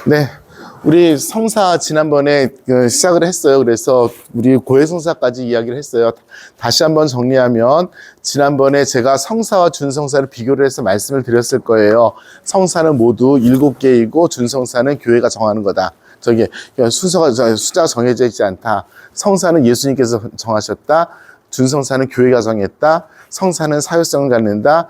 네, 우리 성사 지난번에 시작을 했어요. 그래서 우리 고해성사까지 이야기를 했어요. 다시 한번 정리하면 지난번에 제가 성사와 준성사를 비교를 해서 말씀을 드렸을 거예요. 성사는 모두 7개이고 준성사는 교회가 정하는 거다. 저기 숫자가 정해져 있지 않다. 성사는 예수님께서 정하셨다. 준성사는 교회가 정했다. 성사는 사회성을 갖는다.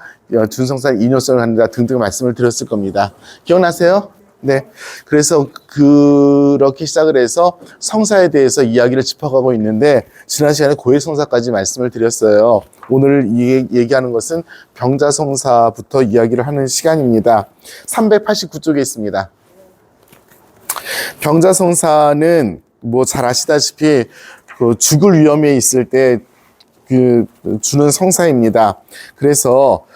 준성사는 인효성을 갖는다. 등등 말씀을 드렸을 겁니다. 기억나세요? 네. 그래서 그렇게 시작을 해서 성사에 대해서 이야기를 짚어가고 있는데 지난 시간에 고해성사까지 말씀을 드렸어요. 오늘 얘기하는 것은 병자성사부터 이야기를 하는 시간입니다. 389쪽에 있습니다. 병자성사는 뭐 잘 아시다시피 그 죽을 위험에 있을 때 주는 성사입니다. 그래서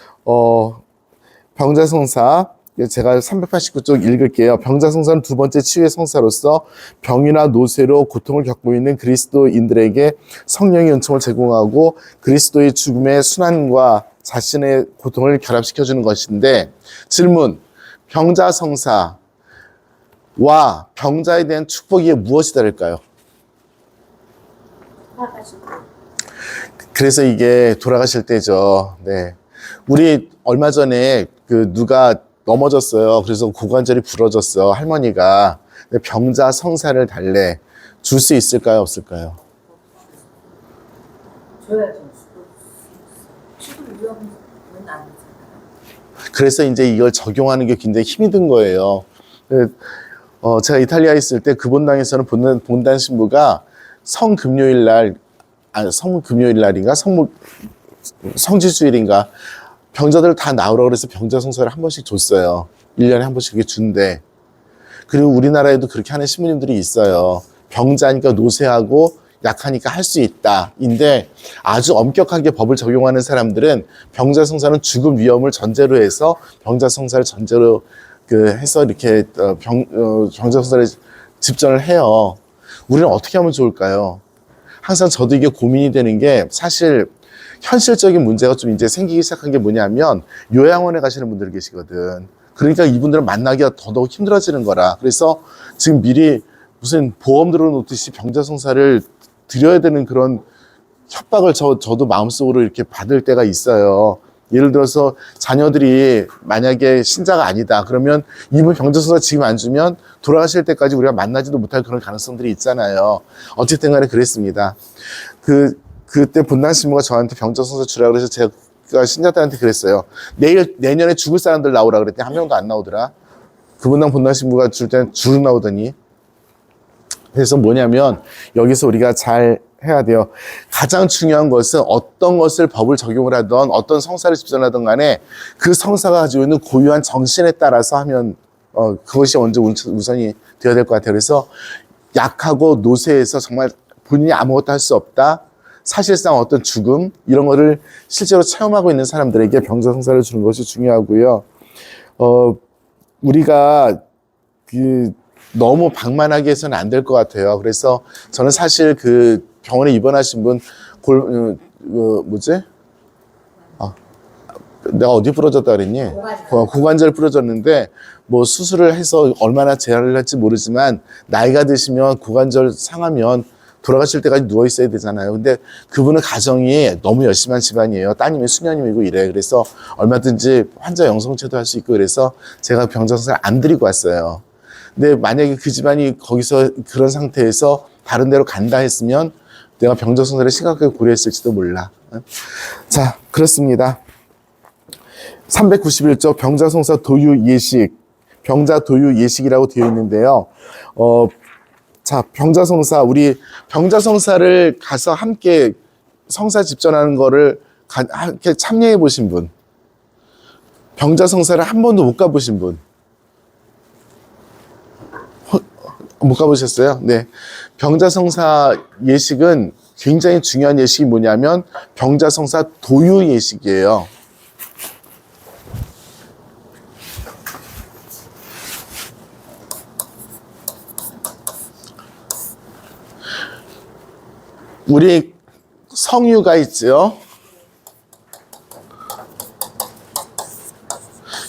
병자성사 제가 389쪽 읽을게요. 병자성사는 두 번째 치유의 성사로서 병이나 노쇠로 고통을 겪고 있는 그리스도인들에게 성령의 은총을 제공하고 그리스도의 죽음의 순환과 자신의 고통을 결합시켜주는 것인데, 질문, 병자성사와 병자에 대한 축복이 무엇이 다를까요? 그래서 이게 돌아가실 때죠. 네. 우리 얼마 전에 누가 넘어졌어요. 그래서 고관절이 부러졌어. 할머니가. 병자 성사를 달래. 줄 수 있을까요? 없을까요? 줘야죠. 죽을 위험은 안 되잖아요. 그래서 이제 이걸 적용하는 게 굉장히 힘이 든 거예요. 제가 이탈리아에 있을 때 그 본당에서는 본당 신부가 성금요일 날인가? 성지수일인가? 병자들 다 나오라고 그래서 병자성사를 한 번씩 줬어요. 1년에 한 번씩 이렇게 준대. 그리고 우리나라에도 그렇게 하는 신부님들이 있어요. 병자니까 노쇠하고 약하니까 할 수 있다. 인데 아주 엄격하게 법을 적용하는 사람들은 병자성사는 죽음 위험을 전제로 해서 병자성사를 전제로 해서 이렇게 병자성사를 집전을 해요. 우리는 어떻게 하면 좋을까요? 항상 저도 이게 고민이 되는 게, 사실 현실적인 문제가 좀 이제 생기기 시작한 게 뭐냐면 요양원에 가시는 분들 계시거든. 그러니까 이분들은 만나기가 더더욱 힘들어지는 거라. 그래서 지금 미리 무슨 보험 들어놓듯이 병자성사를 드려야 되는 그런 협박을 저도 마음속으로 이렇게 받을 때가 있어요. 예를 들어서 자녀들이 만약에 신자가 아니다 그러면 이분 병자성사 지금 안 주면 돌아가실 때까지 우리가 만나지도 못할 그런 가능성들이 있잖아요. 어쨌든 간에 그랬습니다. 그때 본당 신부가 저한테 병자성사 주라 그래서 제가 신자들한테 그랬어요. 내년에 죽을 사람들 나오라 그랬더니 한 명도 안 나오더라. 그 본당 신부가 줄 때는 줄 나오더니. 그래서 뭐냐면 여기서 우리가 잘 해야 돼요. 가장 중요한 것은 어떤 것을 법을 적용을 하던 어떤 성사를 집전하던 간에 그 성사가 가지고 있는 고유한 정신에 따라서 하면 그것이 먼저 우선이 되어야 될 것 같아요. 그래서 약하고 노쇠해서 정말 본인이 아무것도 할 수 없다, 사실상 어떤 죽음 이런 거를 실제로 체험하고 있는 사람들에게 병자성사를 주는 것이 중요하고요. 우리가 너무 방만하게 해서는 안 될 것 같아요. 그래서 저는 사실 병원에 입원하신 분 내가 어디 부러졌다 그랬니? 고관절 부러졌는데 뭐 수술을 해서 얼마나 재활을 할지 모르지만 나이가 드시면 고관절 상하면 돌아가실 때까지 누워 있어야 되잖아요. 근데 그분은 가정이 너무 열심한 집안이에요. 따님이 수녀님이고 이래. 그래서 얼마든지 환자 영성체도 할 수 있고, 그래서 제가 병자성사를 안 드리고 왔어요. 근데 만약에 그 집안이 거기서 그런 상태에서 다른 데로 간다 했으면 내가 병자성사를 심각하게 고려했을지도 몰라. 자, 그렇습니다. 391쪽 병자성사 도유 예식, 병자 도유 예식이라고 되어 있는데요. 자, 병자성사, 우리 병자성사를 가서 함께 성사 집전하는 거를 함께 참여해 보신 분, 병자성사를 한 번도 못 가보신 분, 못 가보셨어요? 네. 병자성사 예식은 굉장히 중요한 예식이 뭐냐면 병자성사 도유 예식이에요. 우리 성유가 있죠.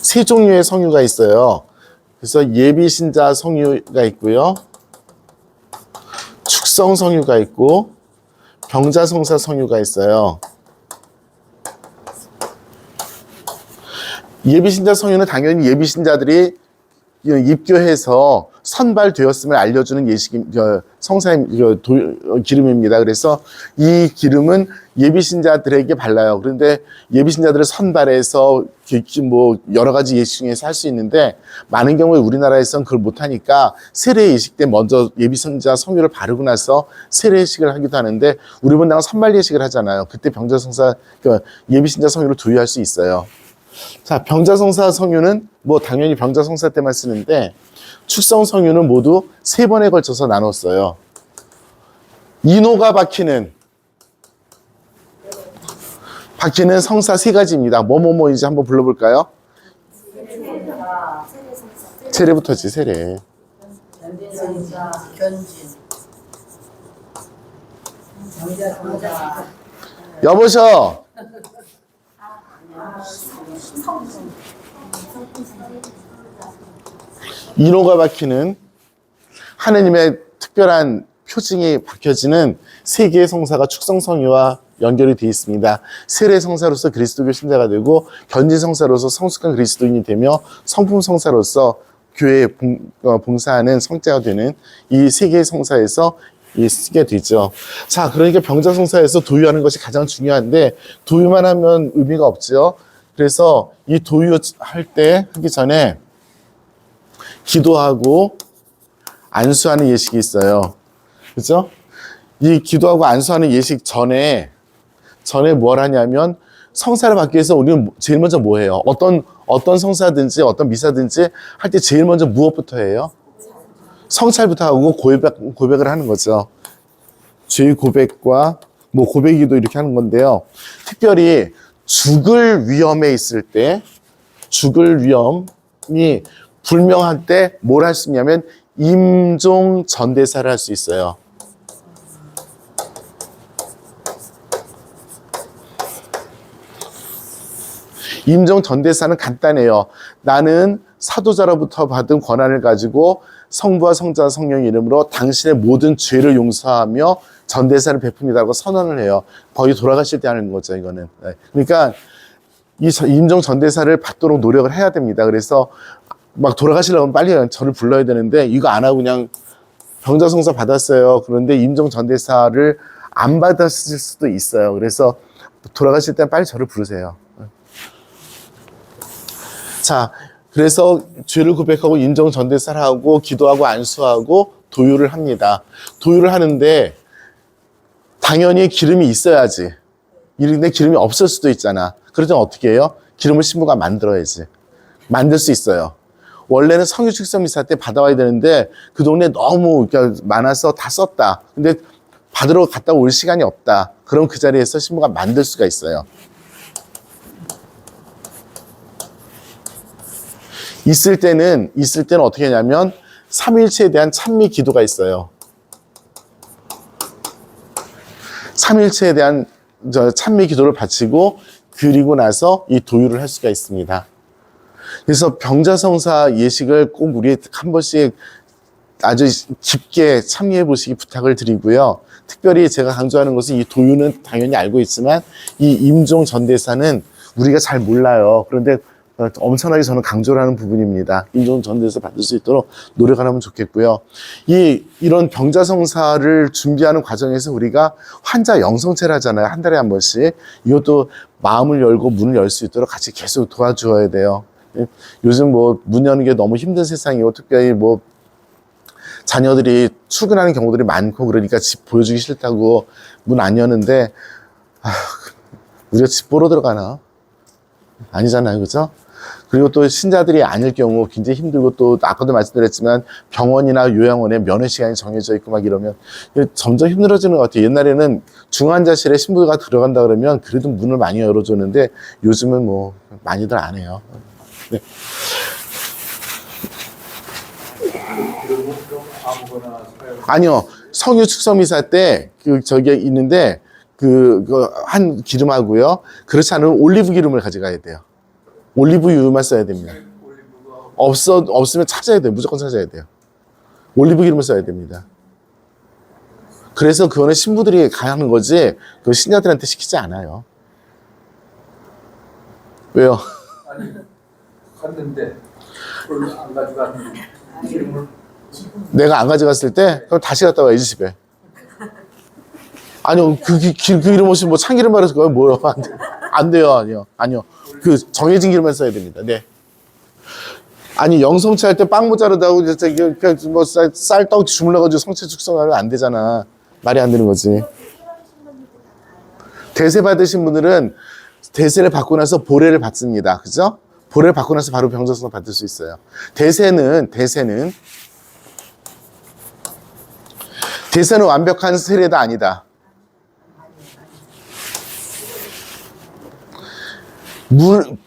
세 종류의 성유가 있어요. 그래서 예비신자 성유가 있고요. 축성 성유가 있고 병자성사 성유가 있어요. 예비신자 성유는 당연히 예비신자들이 입교해서 선발되었음을 알려주는 성사의 기름입니다. 그래서 이 기름은 예비신자들에게 발라요. 그런데 예비신자들을 선발해서 뭐 여러 가지 예식 중에서 할 수 있는데 많은 경우에 우리나라에서는 그걸 못하니까 세례 예식 때 먼저 예비신자 성유를 바르고 나서 세례 예식을 하기도 하는데 우리 본당은 선발 예식을 하잖아요. 그때 병자성사 예비신자 성유를 도유할 수 있어요. 자, 병자성사 성유는 뭐 당연히 병자성사 때만 쓰는데 축성 성유는 모두 3번에 걸쳐서 나눴어요. 인호가 박히는 성사 3가지입니다. 뭐뭐뭐인지 한번 불러볼까요? 세례부터지, 세례. 여보셔. 인호가 박히는 하느님의 특별한 표징이 박혀지는 3개의 성사가 축성성유와 연결이 되어 있습니다. 세례성사로서 그리스도교 신자가 되고 견진성사로서 성숙한 그리스도인이 되며 성품성사로서 교회에 봉사하는 성자가 되는 이 3개의 성사에서 쓰게 되죠. 자, 그러니까 병자성사에서 도유하는 것이 가장 중요한데 도유만 하면 의미가 없죠. 그래서 이 도유할 때 하기 전에 기도하고 안수하는 예식이 있어요. 그죠? 이 기도하고 안수하는 예식 전에 뭘 하냐면 성사를 받기 위해서 우리는 제일 먼저 뭐 해요? 어떤 성사든지 어떤 미사든지 할 때 제일 먼저 무엇부터 해요? 성찰부터 하고 고백을 하는 거죠. 죄 고백과 뭐 고백기도 이렇게 하는 건데요. 특별히 죽을 위험에 있을 때, 죽을 위험이 불명할 때 뭘 할 수 있냐면 임종 전대사를 할 수 있어요. 임종 전대사는 간단해요. 나는 사도자로부터 받은 권한을 가지고 성부와 성자와 성령의 이름으로 당신의 모든 죄를 용서하며 전대사를 베풉니다라고 선언을 해요. 거의 돌아가실 때 하는 거죠, 이거는. 그러니까 이 임종 전대사를 받도록 노력을 해야 됩니다. 그래서 막 돌아가시려면 빨리 저를 불러야 되는데 이거 안 하고 그냥 병자성사 받았어요. 그런데 임종 전대사를 안 받았을 수도 있어요. 그래서 돌아가실 때 빨리 저를 부르세요. 자, 그래서 죄를 고백하고 임종 전대사를 하고 기도하고 안수하고 도유를 합니다. 도유를 하는데 당연히 기름이 있어야지. 근데 기름이 없을 수도 있잖아. 그러면 어떻게 해요? 기름을 신부가 만들어야지. 만들 수 있어요. 원래는 성유 축성 미사 때 받아와야 되는데 그 동네에 너무 많아서 다 썼다. 근데 받으러 갔다 올 시간이 없다. 그럼 그 자리에서 신부가 만들 수가 있어요. 있을 때는 어떻게 하냐면 삼위일체에 대한 찬미 기도가 있어요. 삼위일체에 대한 찬미 기도를 바치고 그리고 나서 이 도유를 할 수가 있습니다. 그래서 병자성사 예식을 꼭 우리 한 번씩 아주 깊게 참여해 보시기 부탁을 드리고요. 특별히 제가 강조하는 것은 이 도유는 당연히 알고 있지만 이 임종 전대사는 우리가 잘 몰라요. 그런데 엄청나게 저는 강조를 하는 부분입니다. 임종 전대사 받을 수 있도록 노력을 하면 좋겠고요. 이런 병자성사를 준비하는 과정에서 우리가 환자 영성체를 하잖아요. 한 달에 한 번씩. 이것도 마음을 열고 문을 열 수 있도록 같이 계속 도와주어야 돼요. 요즘 뭐 문 여는 게 너무 힘든 세상이고 특별히 뭐 자녀들이 출근하는 경우들이 많고 그러니까 집 보여주기 싫다고 문 안 여는데 우리가 집 보러 들어가나? 아니잖아요. 그죠? 그리고 또 신자들이 아닐 경우 굉장히 힘들고 또 아까도 말씀드렸지만 병원이나 요양원에 면회 시간이 정해져 있고 막 이러면 점점 힘들어지는 것 같아요. 옛날에는 중환자실에 신부가 들어간다 그러면 그래도 문을 많이 열어줬는데 요즘은 뭐 많이들 안 해요. 네. 아니요. 성유 축성미사 때 저기 있는데 한 기름하고요. 그렇지 않으면 올리브 기름을 가져가야 돼요. 올리브유만 써야 됩니다. 없으면 찾아야 돼요. 무조건 찾아야 돼요. 올리브 기름을 써야 됩니다. 그래서 그거는 신부들이 가는 거지, 그 신녀들한테 시키지 않아요. 왜요? 아니 갔는데 그걸 안 가져가는 기름을 내가 안 가져갔을 때, 그럼 다시 갔다 와야지, 집에. 아니요, 그 기름 없이 뭐 참기름 말해서 그거 뭐요? 안 돼요, 아니요. 그 정해진 기름만 써야 됩니다. 네. 아니, 영성체 할 때 빵 모자르다고, 뭐 쌀떡 주물러가지고 성체 축성하면 안 되잖아. 말이 안 되는 거지. 대세 받으신 분들은 대세를 받고 나서 보례를 받습니다. 그죠? 보례를 받고 나서 바로 병자성사 받을 수 있어요. 대세는 완벽한 세례다 아니다.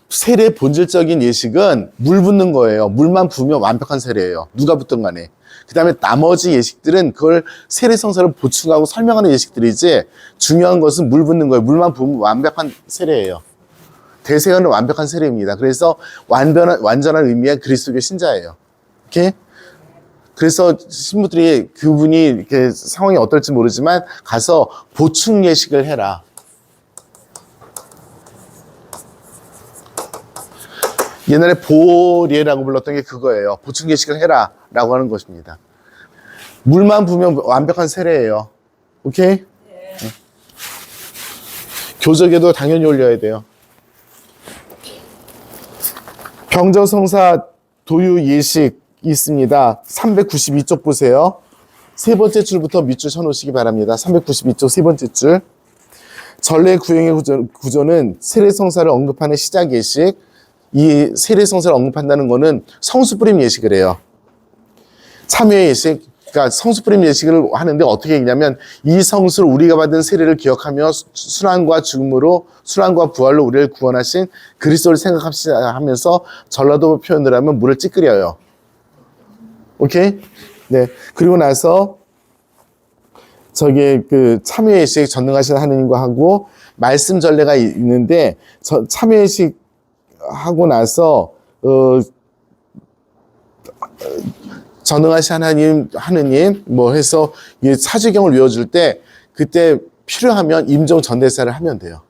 세례의 본질적인 예식은 물 붓는 거예요. 물만 부으면 완벽한 세례예요. 누가 붓든 간에. 그 다음에 나머지 예식들은 그걸 세례 성사를 보충하고 설명하는 예식들이지, 중요한 것은 물 붓는 거예요. 물만 부으면 완벽한 세례예요. 대세는 완벽한 세례입니다. 그래서 완전한 의미의 그리스도교 신자예요. 오케이? 그래서 신부들이 그분이 이렇게 상황이 어떨지 모르지만 가서 보충 예식을 해라. 옛날에 보례라고 불렀던 게 그거예요. 보충 예식을 해라 라고 하는 것입니다. 물만 부으면 완벽한 세례예요. 오케이? 네. 교적에도 당연히 올려야 돼요. 병자성사 도유 예식 있습니다. 392쪽 보세요. 세 번째 줄부터 밑줄 쳐놓으시기 바랍니다. 392쪽 세 번째 줄. 전례 구형의 구조는 세례성사를 언급하는 시작 예식, 이 세례성사를 언급한다는 거는 성수 뿌림 예식을 해요. 참여 예식, 그러니까 성수 뿌림 예식을 하는데 어떻게 했냐면, 이 성수를 우리가 받은 세례를 기억하며 순환과 죽음으로, 순환과 부활로 우리를 구원하신 그리스도를 생각하면서 전라도 표현을 하면 물을 찌끄려요. 오케이? 네. 그리고 나서 저기 그 참여 예식 전능하신 하느님과 하고 말씀 전례가 있는데, 참여 예식 하고 나서 전능하신 하느님 뭐 해서 사주경을 외워줄 때, 그때 필요하면 임종 전대사를 하면 돼요.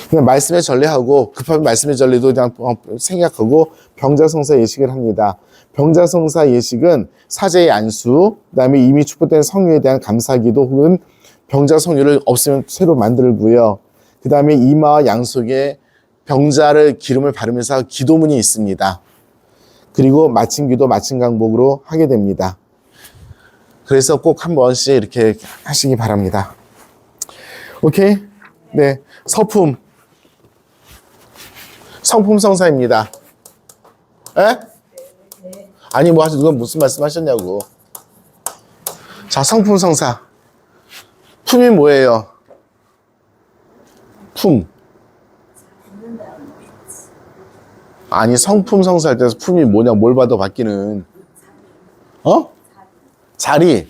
그냥 말씀의 전례하고, 급하면 말씀의 전례도 그냥 생략하고 병자성사 예식을 합니다. 병자성사 예식은 사제의 안수, 그 다음에 이미 축복된 성유에 대한 감사기도 혹은 병자 성유를 없으면 새로 만들고요. 그 다음에 이마와 양속에 병자를 기름을 바르면서 기도문이 있습니다. 그리고 마침 기도, 마침 강복으로 하게 됩니다. 그래서 꼭 한 번씩 이렇게 하시기 바랍니다. 오케이? 네. 성품 성사입니다. 에? 아니, 뭐, 누가 무슨 말씀 하셨냐고. 자, 성품 성사. 품이 뭐예요? 품. 아니, 성품 성사할 때 품이 뭐냐, 뭘 봐도 바뀌는. 자리.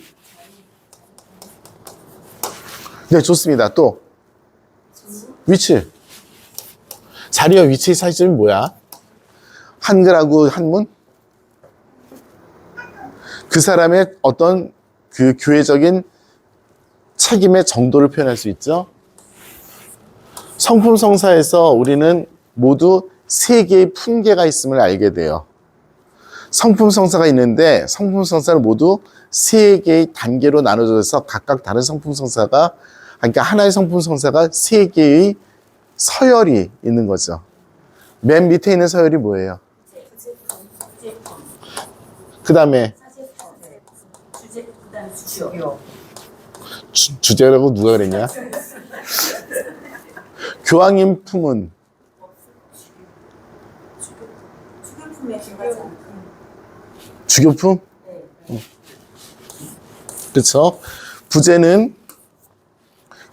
네, 좋습니다. 또. 위치. 자리와 위치의 차이점이 뭐야? 한글하고 한문? 그 사람의 어떤 그 교회적인 책임의 정도를 표현할 수 있죠. 성품 성사에서 우리는 모두 세 개의 품계가 있음을 알게 돼요. 성품 성사가 있는데, 성품 성사는 모두 세 개의 단계로 나눠져서 각각 다른 성품 성사가, 그러니까 하나의 성품 성사가 세 개의 서열이 있는 거죠. 맨 밑에 있는 서열이 뭐예요? 그 다음에 주제라고 누가 그랬냐? 교황님 품은 주교품? 그렇죠. 부제는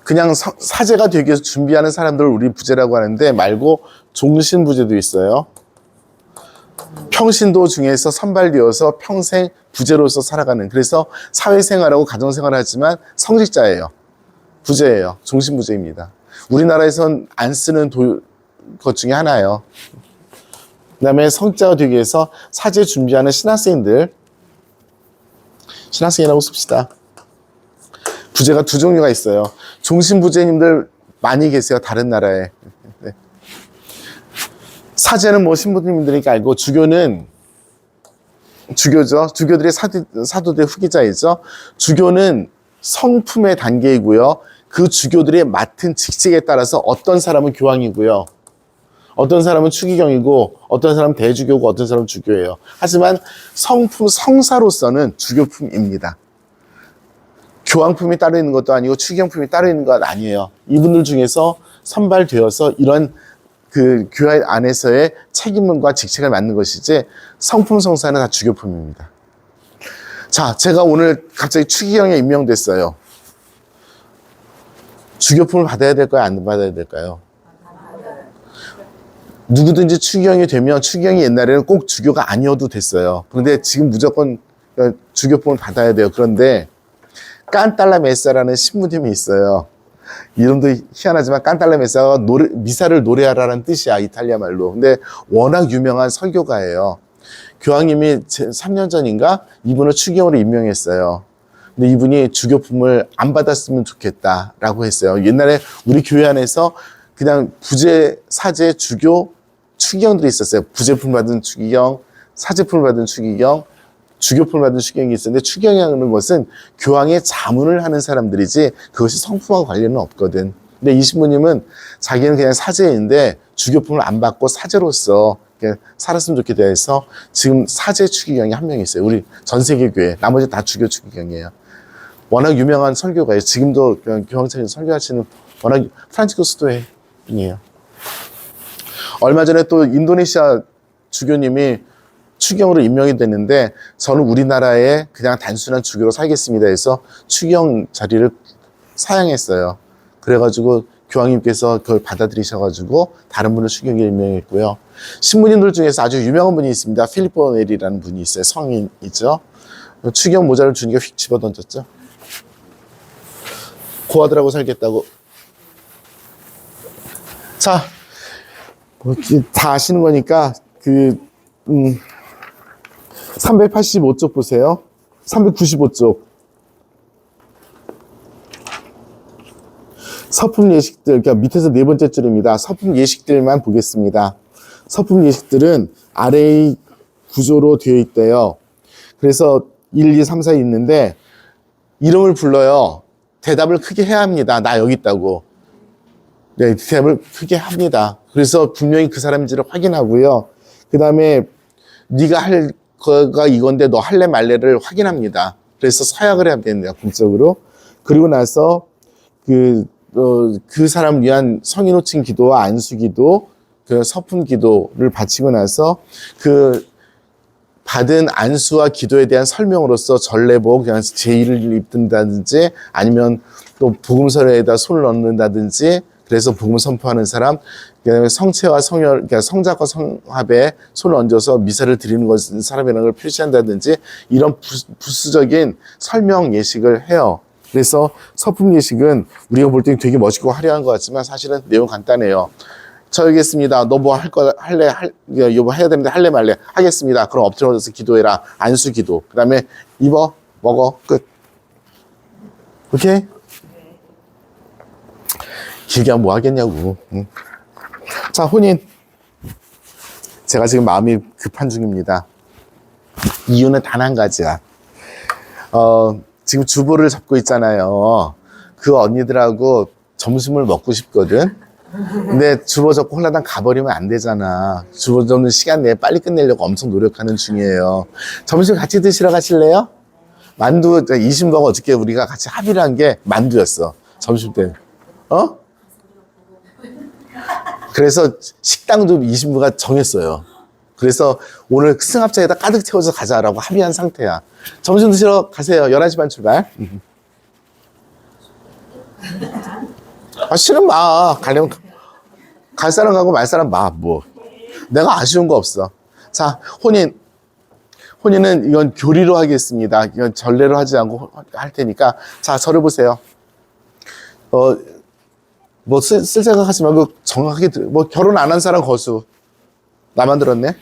그냥 사제가 되기 위해서 준비하는 사람들을 우리 부제라고 하는데, 말고 종신 부제도 있어요. 평신도 중에서 선발되어서 평생 부제로서 살아가는, 그래서 사회생활하고 가정생활을 하지만 성직자예요. 부제예요. 종신부제입니다. 우리나라에선 안 쓰는 것 중에 하나예요. 다음에 성자가 되기 위해서 사제 준비하는 신학생이라고 씁시다. 부제가 두 종류가 있어요. 종신 부제님들 많이 계세요. 다른 나라에. 네. 사제는 뭐 신부님들이니까 알고, 주교는 주교죠. 주교들이 사도들의 후기자이죠. 주교는 성품의 단계이고요. 그 주교들이 맡은 직책에 따라서 어떤 사람은 교황이고요. 어떤 사람은 추기경이고, 어떤 사람은 대주교고, 어떤 사람은 주교예요. 하지만 성품, 성사로서는 주교품입니다. 교황품이 따로 있는 것도 아니고, 추기경품이 따로 있는 건 아니에요. 이분들 중에서 선발되어서 이런 그 교회 안에서의 책임과 직책을 맡는 것이지, 성품 성사는 다 주교품입니다. 자, 제가 오늘 갑자기 추기경에 임명됐어요. 주교품을 받아야 될까요? 안 받아야 될까요? 누구든지 추기경이 되면, 추기경이 옛날에는 꼭 주교가 아니어도 됐어요. 그런데 지금 무조건 주교품을 받아야 돼요. 그런데 깐달라 메사라는 신부님이 있어요. 이름도 희한하지만 깐달라 메사가 미사를 노래하라는 뜻이야, 이탈리아 말로. 근데 워낙 유명한 설교가예요. 교황님이 3년 전인가 이분을 추기경으로 임명했어요. 근데 이분이 주교품을 안 받았으면 좋겠다라고 했어요. 옛날에 우리 교회 안에서 그냥 부제, 사제, 주교, 추기경들이 있었어요. 부제품 받은 추기경, 사제품을 받은 추기경, 주교품을 받은 추기경이 있었는데, 추기경이라는 것은 교황의 자문을 하는 사람들이지 그것이 성품과 관련은 없거든. 근데 이 신부님은 자기는 그냥 사제인데 주교품을 안 받고 사제로서 살았으면 좋겠다 해서 지금 사제 추기경이 한 명 있어요. 우리 전 세계 교회. 나머지 다 주교 추기경이에요. 워낙 유명한 설교가예요. 지금도 교황청에서 설교하시는 워낙 프란치스코 수도의 분이에요. 얼마 전에 또 인도네시아 주교님이 추기경으로 임명이 됐는데, 저는 우리나라에 그냥 단순한 주교로 살겠습니다 해서 추기경 자리를 사양했어요. 그래가지고 교황님께서 그걸 받아들이셔가지고 다른 분을 추기경에 임명했고요. 신부님들 중에서 아주 유명한 분이 있습니다. 필리포 네리라는 분이 있어요. 성인이죠. 추기경 모자를 주니까 휙 집어던졌죠. 고아들하고 살겠다고. 자, 다 아시는 거니까 385쪽 보세요. 395쪽. 서품 예식들, 그러니까 밑에서 네 번째 줄입니다. 서품 예식들만 보겠습니다. 서품 예식들은 아래의 구조로 되어 있대요. 그래서 1, 2, 3, 4 있는데, 이름을 불러요. 대답을 크게 해야 합니다. 나 여기 있다고. 네, 대답을 크게 합니다. 그래서 분명히 그 사람인지를 확인하고요. 그 다음에 네가 할 거가 이건데 너 할래 말래를 확인합니다. 그래서 서약을 해야 됩니다. 공적으로. 그리고 나서 그 사람 위한 성인 호칭 기도와 안수 기도, 그 서품 기도를 바치고 나서 그 받은 안수와 기도에 대한 설명으로서 전례복, 그냥 제의를 입든다든지 아니면 또 복음서에다 손을 넣는다든지, 그래서 복음을 선포하는 사람, 그다음에 성체와 성혈, 그러니까 성자과 성합에 손을 얹어서 미사를 드리는 것은 사람이라는 걸 표시한다든지, 이런 부수적인 설명 예식을 해요. 그래서 서품 예식은 우리가 볼 때 되게 멋있고 화려한 것 같지만 사실은 내용 간단해요. 저기겠습니다. 너 뭐 할 거 할래? 여보 해야 되는데 할래 말래? 하겠습니다. 그럼 엎드려서 기도해라. 안수 기도. 그 다음에 입어, 먹어, 끝. 오케이? 길게 하면 뭐 하겠냐고. 응. 자, 혼인. 제가 지금 마음이 급한 중입니다. 이유는 단 한 가지야. 지금 주보를 잡고 있잖아요. 그 언니들하고 점심을 먹고 싶거든. 근데 주보 접고 홀라당 가버리면 안 되잖아. 주보 접는 시간 내에 빨리 끝내려고 엄청 노력하는 중이에요. 점심 같이 드시러 가실래요? 만두, 이 신부가 어저께 우리가 같이 합의를 한 게 만두였어. 점심 때. 그래서 식당도 이 신부가 정했어요. 그래서 오늘 승합차에다 가득 채워서 가자라고 합의한 상태야. 점심 드시러 가세요. 11시 반 출발. 싫으면 마. 가려면 갈 사람 가고 말 사람 마. 뭐. 내가 아쉬운 거 없어. 자, 혼인. 혼인은 이건 교리로 하겠습니다. 이건 전례로 하지 않고 할 테니까. 자, 저를 보세요. 쓸 생각 하지 말고 정확하게, 뭐 결혼 안 한 사람 거수. 나만 들었네?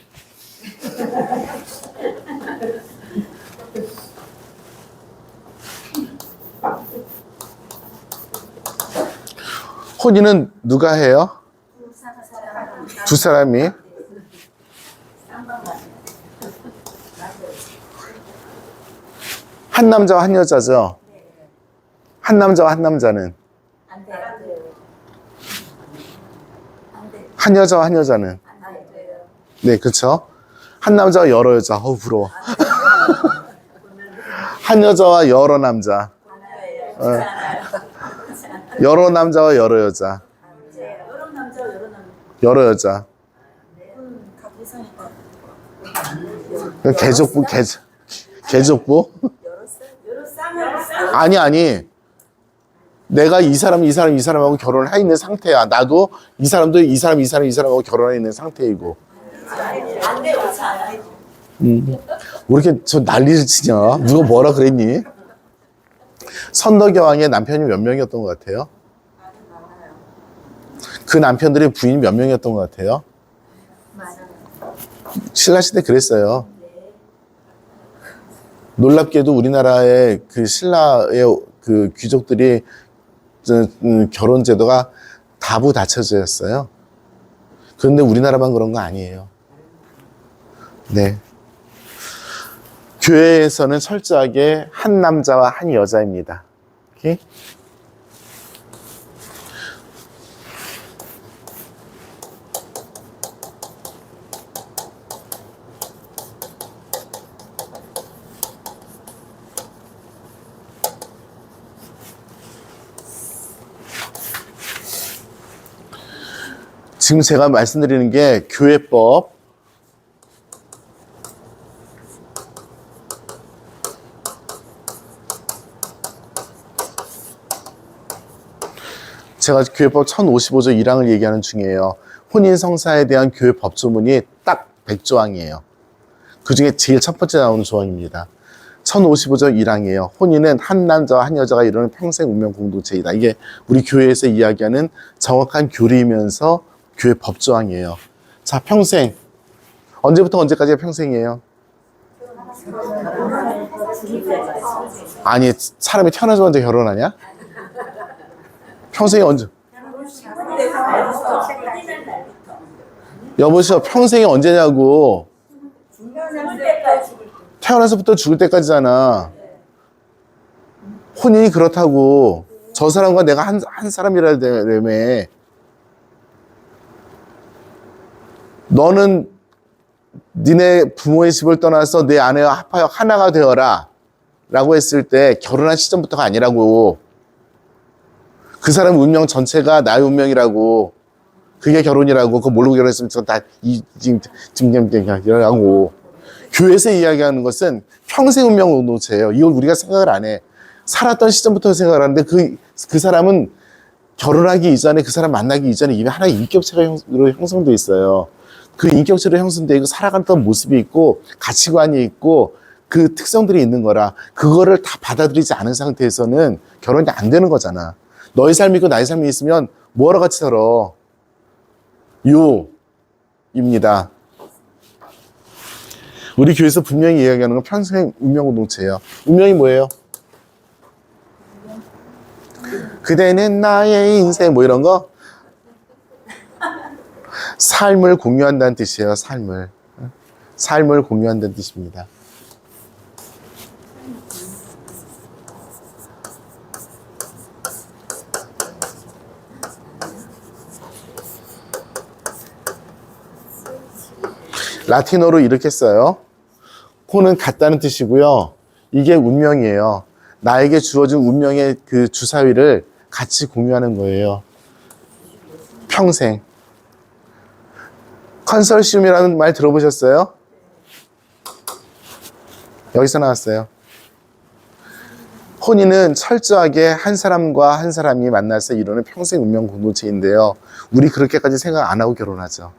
혼인은 누가 해요? 두 사람이. 한 남자와 한 여자죠. 한 남자와 한 남자는. 안 돼요. 안 돼요. 한 여자와 한 여자는. 안 돼요. 네, 그렇죠. 한 남자와 여러 여자. 어우, 부러워. 한 여자와 여러 남자. 안 돼요. 여러 남자와 여러 여자. 안 돼요. 여러 남자 여러 남자. 여러 여자. 각 이상이다. 개족부? 여러 쌍을 아니. 내가 이 사람하고 결혼을 해 있는 상태야. 나도 이 사람도 이 사람하고 결혼해 있는 상태이고. 안 돼요. 그렇지 않아요. 왜 이렇게 저 난리를 치냐? 누가 뭐라 그랬니? 선덕여왕의 남편이 몇 명이었던 것 같아요? 그 남편들의 부인이 몇 명이었던 것 같아요? 맞아요. 신라 시대 그랬어요. 놀랍게도 우리나라의 그 신라의 그 귀족들이 결혼 제도가 다부다처제였어요. 그런데 우리나라만 그런 거 아니에요. 네. 교회에서는 철저하게 한 남자와 한 여자입니다. 오케이? 지금 제가 말씀드리는 게 교회법. 제가 교회법 1055조 1항을 얘기하는 중이에요. 혼인성사에 대한 교회 법조문이 딱 100조항이에요. 그 중에 제일 첫 번째 나오는 조항입니다. 1055조 1항이에요. 혼인은 한 남자와 한 여자가 이루는 평생 운명 공동체이다. 이게 우리 교회에서 이야기하는 정확한 교리이면서 교회 법조항이에요. 자, 평생. 언제부터 언제까지가 평생이에요? 아니, 사람이 태어나서 먼저 결혼하냐? 평생이 언제? 여보세요, 평생이 언제냐고. 태어나서부터 죽을 때까지잖아. 혼인이 그렇다고. 저 사람과 내가 한 사람이라며. 너는 니네 부모의 집을 떠나서 내 아내와 합하여 하나가 되어라 라고 했을 때 결혼한 시점부터가 아니라고. 그 사람 운명 전체가 나의 운명이라고. 그게 결혼이라고. 그거 모르고 결혼했으면 저 다 이라고. 교회에서 이야기하는 것은 평생 운명 공동체예요. 이걸 우리가 생각을 안 해. 살았던 시점부터 생각을 하는데 그 사람은 결혼하기 이전에, 그 사람 만나기 이전에 이미 하나의 인격체가 형성돼 있어요. 그 인격체로 형성돼 있고 살아가던 모습이 있고 가치관이 있고 그 특성들이 있는 거라. 그거를 다 받아들이지 않은 상태에서는 결혼이 안 되는 거잖아. 너의 삶이 있고 나의 삶이 있으면 뭐하러 같이 살아? 입니다. 우리 교회에서 분명히 이야기하는 건 평생 운명 공동체예요. 운명이 뭐예요? 그대는 나의 인생 뭐 이런 거? 삶을 공유한다는 뜻이에요. 삶을 공유한다는 뜻입니다. 라틴어로 이렇게 써요. 호는 같다는 뜻이고요. 이게 운명이에요. 나에게 주어진 운명의 그 주사위를 같이 공유하는 거예요. 평생. 컨sortium이라는 말 들어보셨어요? 여기서 나왔어요. 혼인은 철저하게 한 사람과 한 사람이 만나서 이루는 평생 운명 공동체인데요. 우리 그렇게까지 생각 안 하고 결혼하죠.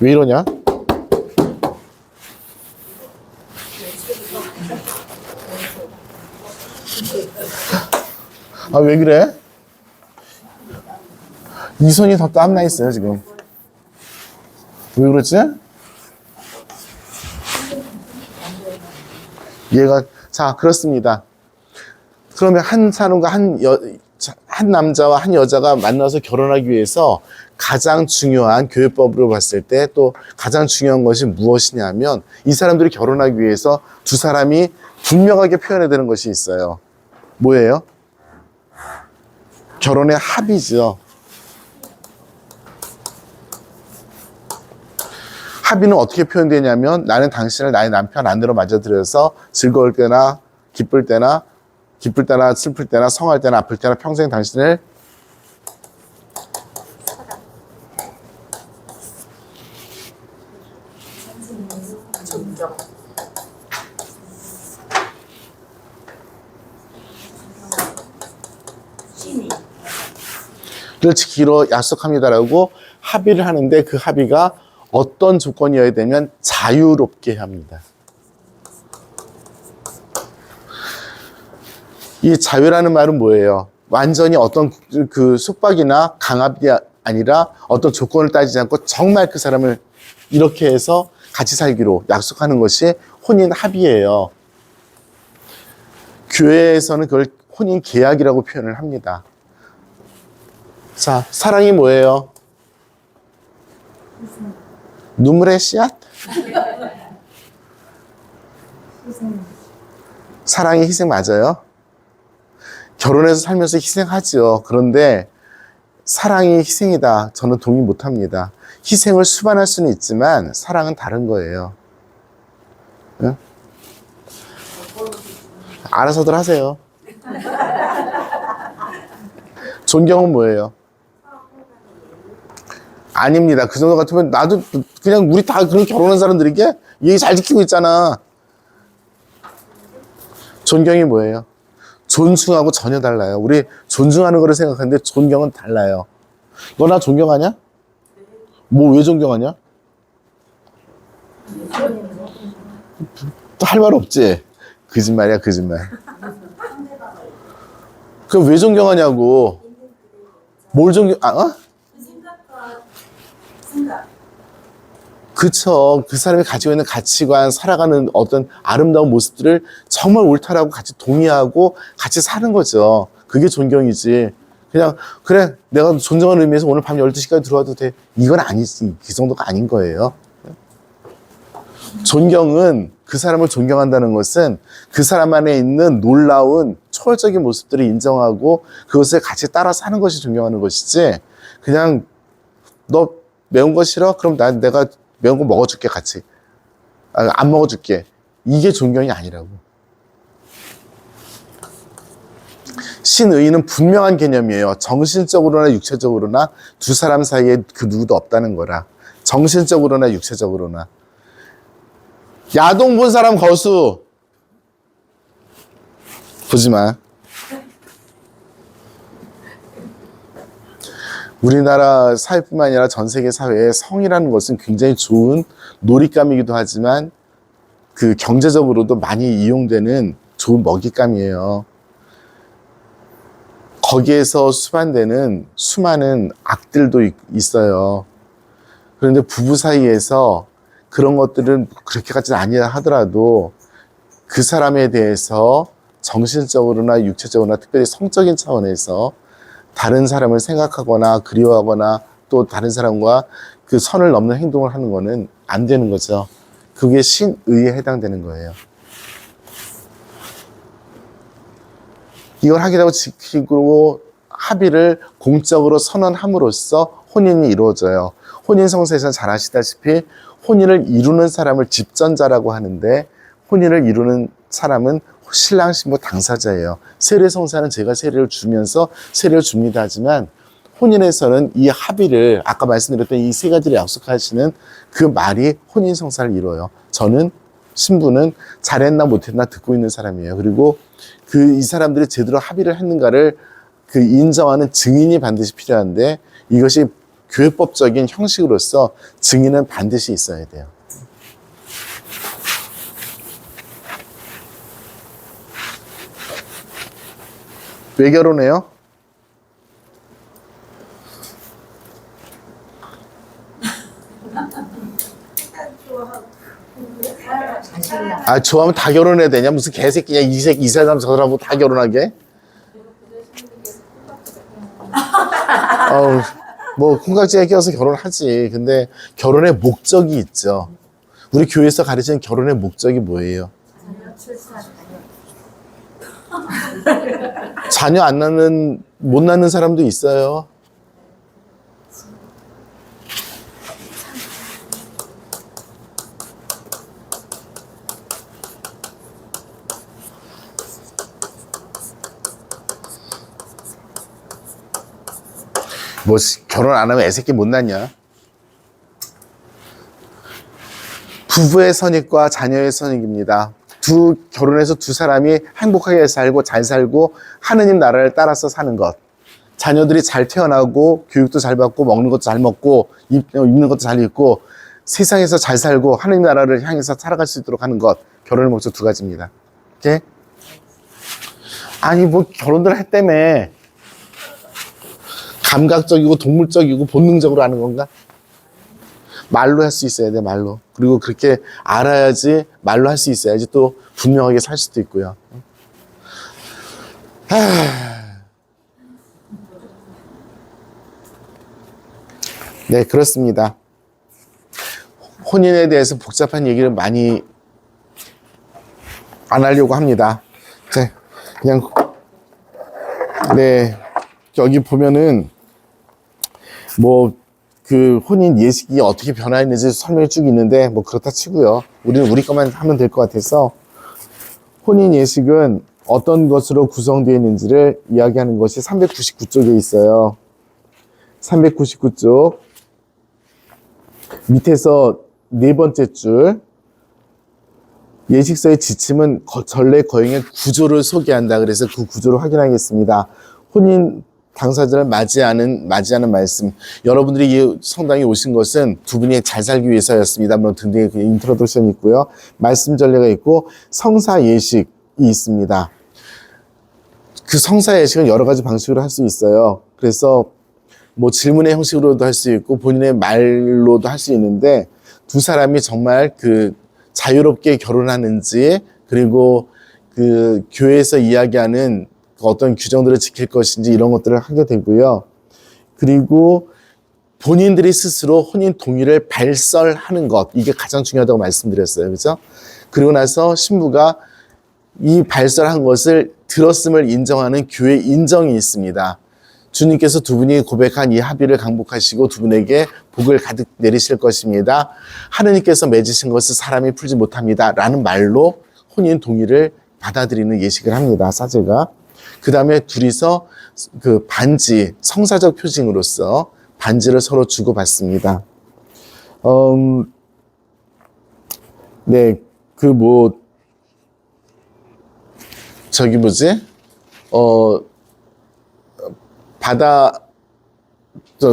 왜 이러냐? 아, 왜 그래? 이 손이 더 땀나 있어요, 지금. 왜 그러지? 얘가, 자, 그렇습니다. 그러면 한 사람과 한 남자와 한 여자가 만나서 결혼하기 위해서 가장 중요한 교회법으로 봤을 때 또 가장 중요한 것이 무엇이냐면 이 사람들이 결혼하기 위해서 두 사람이 분명하게 표현해야 되는 것이 있어요. 뭐예요? 결혼의 합의죠. 합의는 어떻게 표현되냐면 나는 당신을 나의 남편 아내로 맞아들여서 즐거울 때나 기쁠 때나 슬플 때나 성할 때나 아플 때나 평생 당신을 존경. 신이. 를 지키기로 약속합니다라고 합의를 하는데 그 합의가 어떤 조건이어야 되면 자유롭게 합니다. 이 자유라는 말은 뭐예요? 완전히 어떤 그 속박이나 강압이 아니라 어떤 조건을 따지지 않고 정말 그 사람을 이렇게 해서 같이 살기로 약속하는 것이 혼인 합의예요. 교회에서는 그걸 혼인 계약이라고 표현을 합니다. 자, 사랑이 뭐예요? 눈물의 씨앗? 사랑이 희생 맞아요? 결혼해서 살면서 희생하죠. 그런데 사랑이 희생이다. 저는 동의 못합니다. 희생을 수반할 수는 있지만 사랑은 다른 거예요. 응? 알아서들 하세요. 존경은 뭐예요? 아닙니다. 그 정도 같으면 나도 그냥 우리 다 그런 결혼한 사람들이게 얘기 잘 지키고 있잖아. 존경이 뭐예요? 존중하고 전혀 달라요. 우리 존중하는 거를 생각하는데 존경은 달라요. 너 나 존경하냐? 뭐 왜 존경하냐? 또 할 말 없지? 거짓말이야, 거짓말. 그럼 왜 존경하냐고. 뭘 존경, 어? 생각. 그쵸. 그 사람이 가지고 있는 가치관, 살아가는 어떤 아름다운 모습들을 정말 옳다라고 같이 동의하고 같이 사는 거죠. 그게 존경이지. 그냥, 그래, 내가 존경하는 의미에서 오늘 밤 12시까지 들어와도 돼. 이건 아니지. 그 정도가 아닌 거예요. 존경은 그 사람을 존경한다는 것은 그 사람 안에 있는 놀라운 초월적인 모습들을 인정하고 그것을 같이 따라 사는 것이 존경하는 것이지. 그냥 너 매운 거 싫어? 그럼 내가 매운 거 먹어줄게, 같이. 안 먹어줄게. 이게 존경이 아니라고. 신의는 분명한 개념이에요. 정신적으로나 육체적으로나 두 사람 사이에 그 누구도 없다는 거라. 정신적으로나 육체적으로나. 야동 본 사람 거수. 보지 마. 우리나라 사회뿐만 아니라 전 세계 사회에 성이라는 것은 굉장히 좋은 놀잇감이기도 하지만 그 경제적으로도 많이 이용되는 좋은 먹잇감이에요. 거기에서 수반되는 수많은 악들도 있어요. 그런데 부부 사이에서 그런 것들은 그렇게까지는 아니라 하더라도 그 사람에 대해서 정신적으로나 육체적으로나 특별히 성적인 차원에서 다른 사람을 생각하거나 그리워하거나 또 다른 사람과 그 선을 넘는 행동을 하는 거는 안 되는 거죠. 그게 신의에 해당되는 거예요. 이걸 하겠다고 지키고 합의를 공적으로 선언함으로써 혼인이 이루어져요. 혼인성사에서는 잘 아시다시피 혼인을 이루는 사람을 집전자라고 하는데 혼인을 이루는 사람은 신랑 신부 당사자예요. 세례성사는 제가 세례를 주면서 세례를 줍니다 하지만 혼인에서는 이 합의를 아까 말씀드렸던 이 세 가지를 약속하시는 그 말이 혼인성사를 이뤄요. 저는 신부는 잘했나 못했나 듣고 있는 사람이에요. 그리고 이 사람들이 제대로 합의를 했는가를 그 인정하는 증인이 반드시 필요한데 이것이 교회법적인 형식으로서 증인은 반드시 있어야 돼요. 왜 결혼해요? 아, 좋아하면 다 결혼해야 되냐? 무슨 개새끼냐? 이 사람 저 사람하고 다 결혼하게? 뭐 콩깍지에 껴서 결혼하지. 근데 결혼의 목적이 있죠. 우리 교회에서 가르치는 결혼의 목적이 뭐예요? 자녀 안 낳는, 못 낳는 사람도 있어요. 뭐 결혼 안 하면 애새끼 못 낳냐? 부부의 선익과 자녀의 선익입니다. 결혼해서 두 사람이 행복하게 살고 잘 살고 하느님 나라를 따라서 사는 것. 자녀들이 잘 태어나고 교육도 잘 받고 먹는 것도 잘 먹고 입는 것도 잘 입고 세상에서 잘 살고 하느님 나라를 향해서 살아갈 수 있도록 하는 것. 결혼의 목적 두 가지입니다. 오케이? 아니 뭐 결혼들 했다며 감각적이고 동물적이고 본능적으로 하는 건가? 말로 할 수 있어야 돼, 말로. 그리고 그렇게 알아야지, 말로 할 수 있어야지 또 분명하게 살 수도 있고요. 네, 그렇습니다. 혼인에 대해서 복잡한 얘기를 많이 안 하려고 합니다. 자, 그냥, 네, 여기 보면은, 뭐, 그 혼인 예식이 어떻게 변화했는지 설명이 쭉 있는데 뭐 그렇다 치고요. 우리는 우리 것만 하면 될 것 같아서 혼인 예식은 어떤 것으로 구성되어 있는지를 이야기하는 것이 399쪽에 있어요. 399쪽 밑에서 네 번째 줄 예식서의 지침은 전례 거행의 구조를 소개한다. 그래서 그 구조를 확인하겠습니다. 혼인 당사자를 맞이하는 말씀. 여러분들이 이 성당에 오신 것은 두 분이 잘 살기 위해서였습니다. 물론 등등의 인트로덕션이 있고요. 말씀 전례가 있고 성사 예식이 있습니다. 그 성사 예식은 여러 가지 방식으로 할 수 있어요. 그래서 뭐 질문의 형식으로도 할 수 있고 본인의 말로도 할 수 있는데 두 사람이 정말 그 자유롭게 결혼하는지 그리고 그 교회에서 이야기하는 어떤 규정들을 지킬 것인지 이런 것들을 하게 되고요. 그리고 본인들이 스스로 혼인 동의를 발설하는 것, 이게 가장 중요하다고 말씀드렸어요. 그죠? 그리고 나서 신부가 이 발설한 것을 들었음을 인정하는 교회 인정이 있습니다. 주님께서 두 분이 고백한 이 합의를 강복하시고 두 분에게 복을 가득 내리실 것입니다. 하느님께서 맺으신 것을 사람이 풀지 못합니다. 라는 말로 혼인 동의를 받아들이는 예식을 합니다. 사제가. 그 다음에 둘이서 그 반지, 성사적 표징으로서 반지를 서로 주고받습니다. 네, 그 뭐, 저기 뭐지?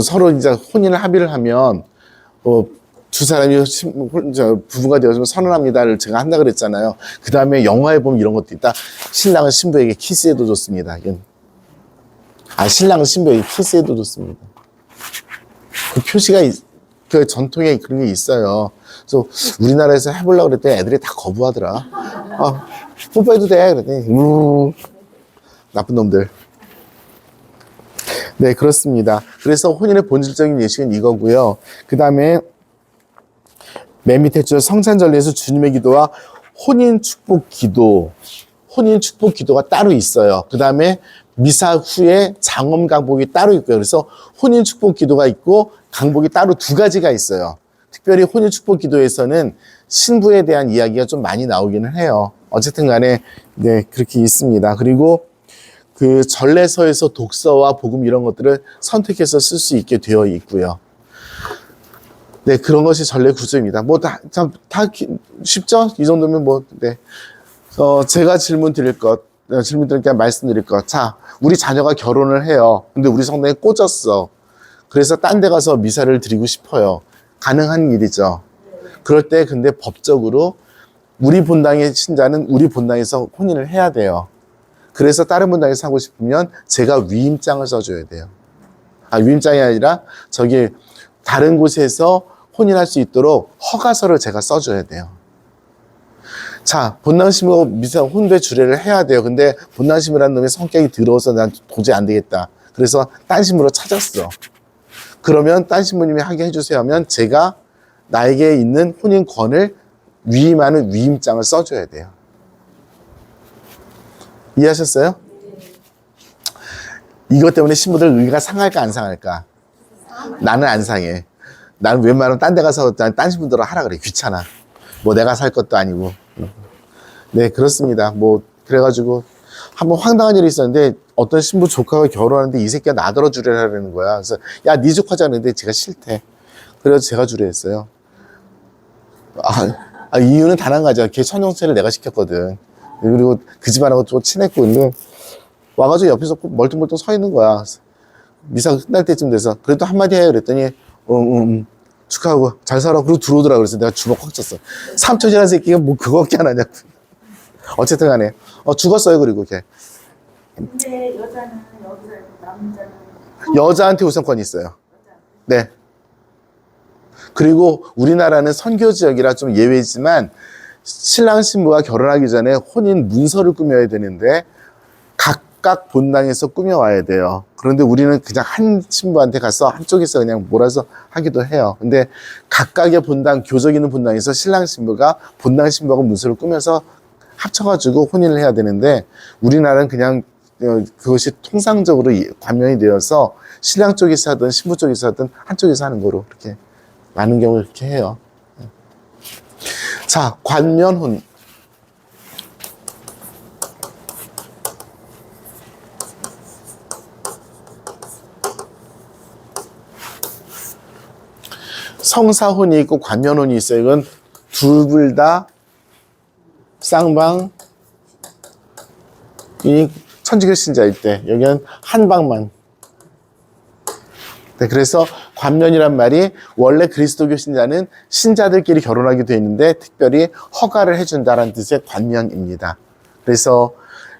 서로 이제 혼인을 합의를 하면, 두 사람이 부부가 되어서 선언합니다를 제가 한다 그랬잖아요. 그 다음에 영화에 보면 이런 것도 있다. 신랑은 신부에게 키스해도 좋습니다. 신랑은 신부에게 키스해도 좋습니다. 그 표시가, 그 전통에 그런 게 있어요. 그래서 우리나라에서 해보려고 그랬더니 애들이 다 거부하더라. 뽀뽀해도 돼. 그랬더니, 나쁜 놈들. 네, 그렇습니다. 그래서 혼인의 본질적인 예식은 이거고요. 그 다음에 맨 밑에 줄 성찬전례에서 주님의 기도와 혼인 축복 기도가 따로 있어요. 그 다음에 미사 후에 장엄 강복이 따로 있고요. 그래서 혼인 축복 기도가 있고 강복이 따로 두 가지가 있어요. 특별히 혼인 축복 기도에서는 신부에 대한 이야기가 좀 많이 나오기는 해요. 어쨌든 간에 네, 그렇게 있습니다. 그리고 그 전례서에서 독서와 복음 이런 것들을 선택해서 쓸 수 있게 되어 있고요. 네, 그런 것이 전례 구조입니다. 뭐 다 쉽죠? 이 정도면 뭐, 네. 제가 질문 드릴까 말씀드릴 것. 자, 우리 자녀가 결혼을 해요. 근데 우리 성당에 꽂았어. 그래서 딴 데 가서 미사를 드리고 싶어요. 가능한 일이죠. 그럴 때 근데 법적으로 우리 본당의 신자는 우리 본당에서 혼인을 해야 돼요. 그래서 다른 본당에서 하고 싶으면 제가 위임장을 써줘야 돼요. 위임장이 아니라 저기 다른 곳에서 혼인할 수 있도록 허가서를 제가 써줘야 돼요. 자, 본당신부가 미사 혼배 주례를 해야 돼요. 근데 본당신부라는 놈의 성격이 더러워서 난 도저히 안 되겠다. 그래서 딴 신부로 찾았어. 그러면 딴 신부님이 하게 해주세요 하면 제가 나에게 있는 혼인권을 위임하는 위임장을 써줘야 돼요. 이해하셨어요? 이것 때문에 신부들 의가 상할까 안 상할까? 나는 안 상해. 나는 웬만하면 딴 데 가서 딴 신부들은 하라 그래. 귀찮아. 뭐 내가 살 것도 아니고. 네, 그렇습니다. 뭐 그래가지고 한번 황당한 일이 있었는데 어떤 신부 조카가 결혼하는데 이 새끼가 나더러 주례하라는 거야. 그래서 야, 네 조카자는데 제가 싫대. 그래서 제가 주례했어요. 이유는 단 한 가지야. 걔 천형체를 내가 시켰거든. 그리고 그 집안하고 좀 친했고 근데 와가지고 옆에서 멀뚱멀뚱 서 있는 거야. 미사가 끝날 때쯤 돼서 그래도 한마디 해 그랬더니 축하하고 잘 살아. 그리고 들어오더라. 그래서 내가 주먹 확 쳤어. 삼촌이라는 새끼가 뭐 그거밖에 안 하냐고. 어쨌든 간에 죽었어요. 그리고 걔 근데 여자는 여기서 남자는 여자한테 우선권이 있어요. 네. 그리고 우리나라는 선교 지역이라 좀 예외지만 신랑 신부가 결혼하기 전에 혼인 문서를 꾸며야 되는데 각각 본당에서 꾸며와야 돼요. 그런데 우리는 그냥 한 신부한테 가서 한쪽에서 그냥 몰아서 하기도 해요. 근데 각각의 본당, 교적 있는 본당에서 신랑 신부가 본당 신부하고 문서를 꾸며서 합쳐가지고 혼인을 해야 되는데 우리나라는 그냥 그것이 통상적으로 관면이 되어서 신랑 쪽에서 하든 신부 쪽에서 하든 한쪽에서 하는 거로 이렇게 많은 경우를 이렇게 해요. 자, 관면혼. 성사혼이 있고 관면혼이 있어요. 이건 둘 다 쌍방이 천주교 신자일 때 여기는 한 방만. 네, 그래서 관면이란 말이 원래 그리스도교 신자는 신자들끼리 결혼하게 되어 있는데 특별히 허가를 해준다는 뜻의 관면입니다. 그래서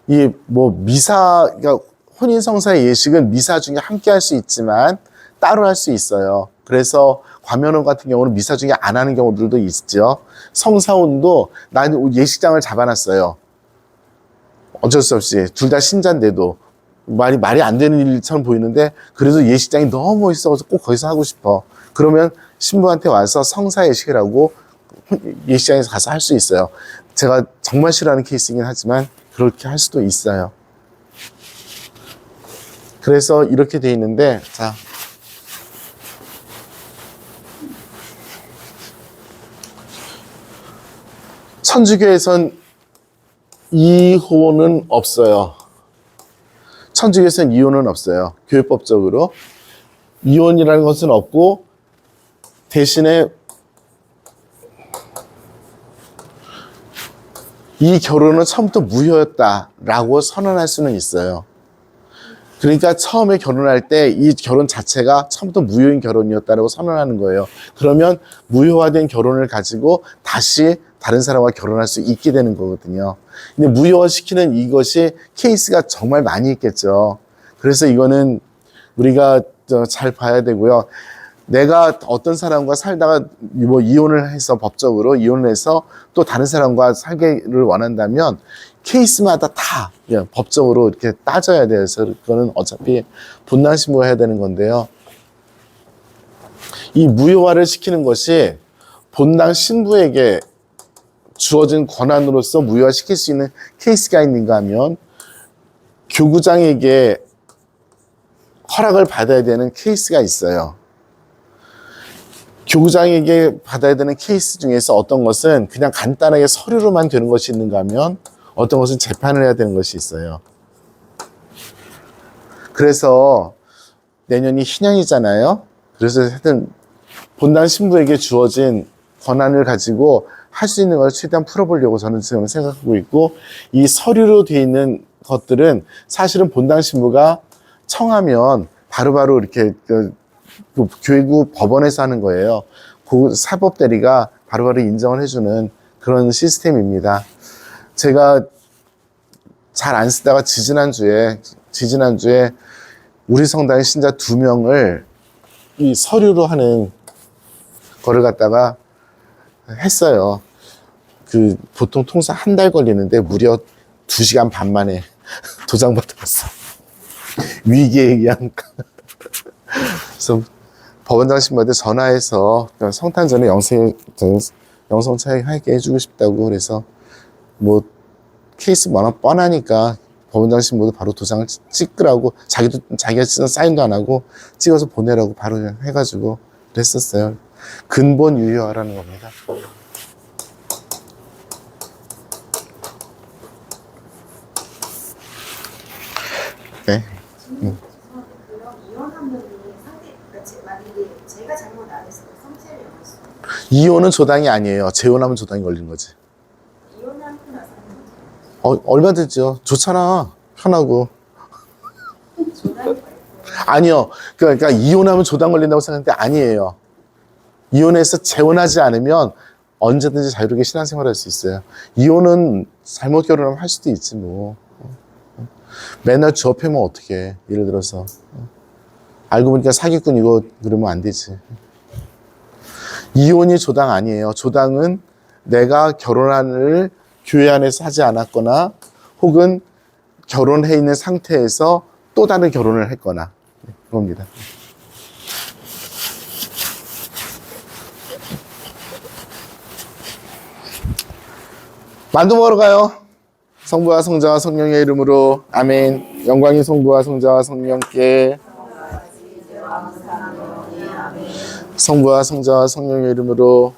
이 뭐 미사, 그러니까 혼인 성사의 예식은 미사 중에 함께 할 수 있지만 따로 할 수 있어요. 그래서 관면혼 같은 경우는 미사 중에 안 하는 경우들도 있죠. 성사혼도 나는 예식장을 잡아놨어요. 어쩔 수 없이 둘 다 신자인데도 말이 안 되는 일처럼 보이는데 그래도 예식장이 너무 멋있어서 꼭 거기서 하고 싶어. 그러면 신부한테 와서 성사 예식을 하고 예식장에서 가서 할 수 있어요. 제가 정말 싫어하는 케이스이긴 하지만 그렇게 할 수도 있어요. 그래서 이렇게 돼 있는데 자, 천주교에선 이혼은 없어요. 천주교에서는 이혼은 없어요. 교회법적으로. 이혼이라는 것은 없고 대신에 이 결혼은 처음부터 무효였다라고 선언할 수는 있어요. 그러니까 처음에 결혼할 때 이 결혼 자체가 처음부터 무효인 결혼이었다고 선언하는 거예요. 그러면 무효화된 결혼을 가지고 다시 다른 사람과 결혼할 수 있게 되는 거거든요. 근데 무효화시키는 이것이 케이스가 정말 많이 있겠죠. 그래서 이거는 우리가 잘 봐야 되고요. 내가 어떤 사람과 살다가 뭐 이혼을 해서 법적으로 이혼을 해서 또 다른 사람과 살기를 원한다면 케이스마다 다 법적으로 이렇게 따져야 돼서 그거는 어차피 본당신부가 해야 되는 건데요. 이 무효화를 시키는 것이 본당 신부에게 주어진 권한으로서 무효화시킬 수 있는 케이스가 있는가 하면 교구장에게 허락을 받아야 되는 케이스가 있어요. 교구장에게 받아야 되는 케이스 중에서 어떤 것은 그냥 간단하게 서류로만 되는 것이 있는가 하면 어떤 것은 재판을 해야 되는 것이 있어요. 그래서 내년이 희년이잖아요. 그래서 하여튼 본당 신부에게 주어진 권한을 가지고 할 수 있는 것을 최대한 풀어보려고 저는 지금 생각하고 있고, 이 서류로 되어 있는 것들은 사실은 본당 신부가 청하면 바로바로 이렇게 그 교회구 법원에서 하는 거예요. 그 사법 대리가 바로바로 인정을 해주는 그런 시스템입니다. 제가 잘 안 쓰다가 지지난주에 우리 성당의 신자 2명을 이 서류로 하는 거를 갖다가 했어요. 그 보통 통사 한 달 걸리는데 무려 2시간 반 만에 도장 받았어. 위기에 의한. 그래서 법원장님한테 전화해서 성탄 전에 영성차익하게 해주고 싶다고 그래서 뭐 케이스 워낙 뻔하니까 법원장님 모두 바로 도장을 찍으라고 자기가 찍은 사인도 안 하고 찍어서 보내라고 바로 그냥 해가지고 그랬었어요. 근본 유효하라는 겁니다. 네. 그럼 이혼한 분이 만약에 제가 잘못 안 했어요. 성체를 영했어요. 이혼은 조당이 아니에요. 재혼하면 조당이 걸리는 거지. 이혼하고 나서 하는 얼마든지요. 좋잖아. 편하고. 거죠. 조단이 걸려요. 아니요. 그러니까 이혼하면 조당 걸린다고 생각하는데 아니에요. 이혼해서 재혼하지 않으면 언제든지 자유롭게 신앙생활할 수 있어요. 이혼은 잘못 결혼하면 할 수도 있지 뭐. 맨날 주업 해면 어떡해. 예를 들어서. 알고 보니까 사기꾼이고 그러면 안 되지. 이혼이 조당 아니에요. 조당은 내가 결혼을 교회 안에서 하지 않았거나 혹은 결혼해 있는 상태에서 또 다른 결혼을 했거나 그겁니다. 만두 먹으러 가요. 성부와 성자와 성령의 이름으로 아멘. 영광이 성부와 성자와 성령께. 성부와 성자와 성령의 이름으로